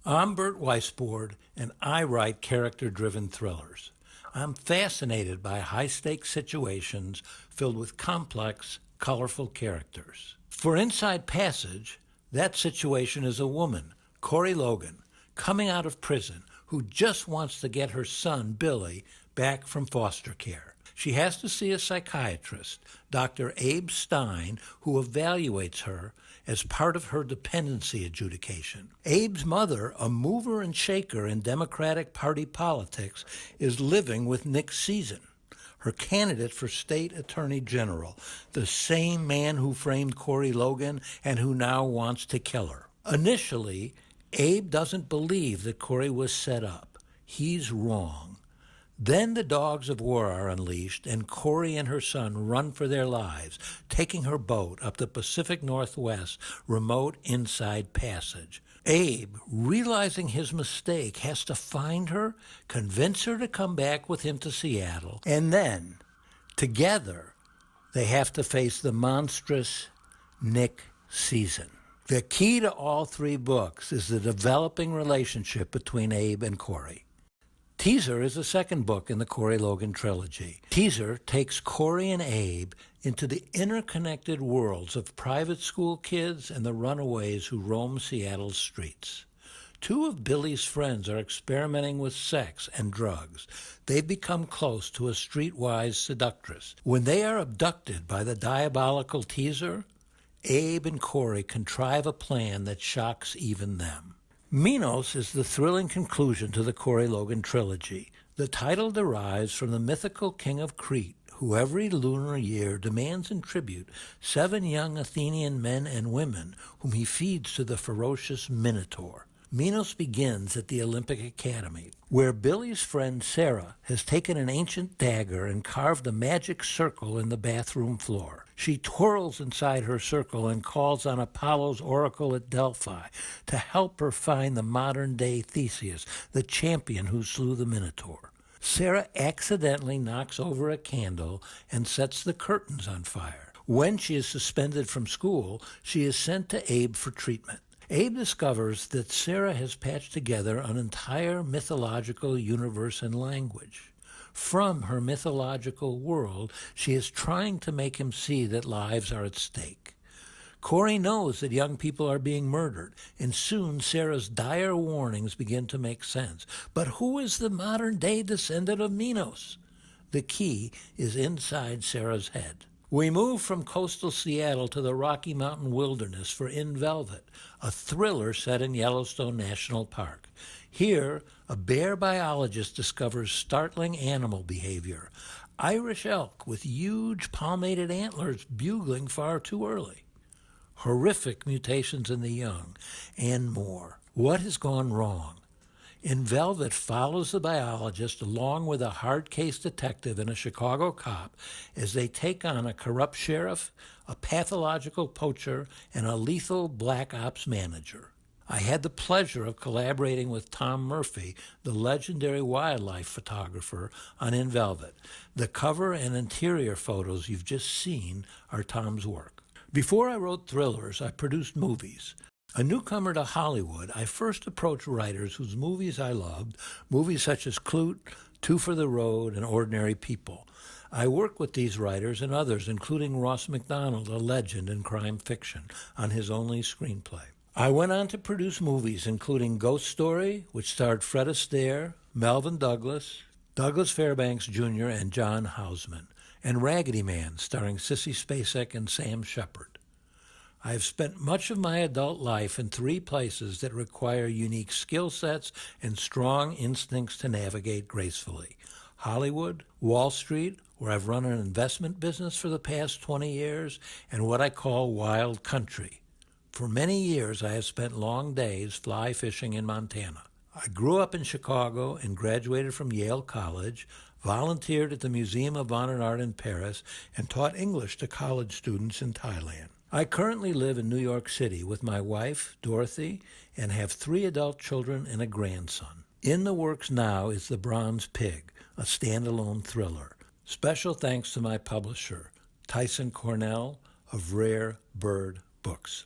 I'm Burt Weissbourd, and I write character-driven thrillers. I'm fascinated by high-stakes situations filled with complex, colorful characters. For Inside Passage, that situation is a woman, Corey Logan, coming out of prison who just wants to get her son, Billy, back from foster care. She has to see a psychiatrist, Dr. Abe Stein, who evaluates her as part of her dependency adjudication. Abe's mother, a mover and shaker in Democratic Party politics, is living with Nick Season, her candidate for state attorney general, the same man who framed Corey Logan and who now wants to kill her. Initially, Abe doesn't believe that Corey was set up. He's wrong. Then the dogs of war are unleashed, and Corey and her son run for their lives, taking her boat up the Pacific Northwest remote Inside Passage. Abe, realizing his mistake, has to find her, convince her to come back with him to Seattle, and then, together, they have to face the monstrous Nick Season. The key to all three books is the developing relationship between Abe and Corey. Teaser is the second book in the Corey Logan trilogy. Teaser takes Corey and Abe into the interconnected worlds of private school kids and the runaways who roam Seattle's streets. Two of Billy's friends are experimenting with sex and drugs. They've become close to a streetwise seductress. When they are abducted by the diabolical Teaser, Abe and Corey contrive a plan that shocks even them. Minos is the thrilling conclusion to the Corey Logan trilogy. The title derives from the mythical king of Crete, who every lunar year demands in tribute 7 young Athenian men and women whom he feeds to the ferocious Minotaur. Minos begins at the Olympic Academy, where Billy's friend Sarah has taken an ancient dagger and carved a magic circle in the bathroom floor. She twirls inside her circle and calls on Apollo's oracle at Delphi to help her find the modern-day Theseus, the champion who slew the Minotaur. Sarah accidentally knocks over a candle and sets the curtains on fire. When she is suspended from school, she is sent to Abe for treatment. Abe discovers that Sarah has patched together an entire mythological universe and language. From her mythological world, she is trying to make him see that lives are at stake. Corey knows that young people are being murdered, and soon Sarah's dire warnings begin to make sense. But who is the modern-day descendant of Minos? The key is inside Sarah's head. We move from coastal Seattle to the Rocky Mountain wilderness for In Velvet, a thriller set in Yellowstone National Park. Here, a bear biologist discovers startling animal behavior. Irish elk with huge palmated antlers bugling far too early. Horrific mutations in the young, and more. What has gone wrong? In Velvet follows the biologist along with a hard-case detective and a Chicago cop as they take on a corrupt sheriff, a pathological poacher, and a lethal black ops manager. I had the pleasure of collaborating with Tom Murphy, the legendary wildlife photographer, on In Velvet. The cover and interior photos you've just seen are Tom's work. Before I wrote thrillers, I produced movies. A newcomer to Hollywood, I first approached writers whose movies I loved, movies such as Clute, Two for the Road, and Ordinary People. I worked with these writers and others, including Ross MacDonald, a legend in crime fiction, on his only screenplay. I went on to produce movies including Ghost Story, which starred Fred Astaire, Melvin Douglas, Douglas Fairbanks Jr., and John Houseman, and Raggedy Man, starring Sissy Spacek and Sam Shepard. I have spent much of my adult life in 3 places that require unique skill sets and strong instincts to navigate gracefully: Hollywood, Wall Street, where I've run an investment business for the past 20 years, and what I call wild country. For many years, I have spent long days fly fishing in Montana. I grew up in Chicago and graduated from Yale College, volunteered at the Museum of Modern Art in Paris, and taught English to college students in Thailand. I currently live in New York City with my wife, Dorothy, and have 3 adult children and a grandson. In the works now is The Bronze Pig, a standalone thriller. Special thanks to my publisher, Tyson Cornell of Rare Bird Books.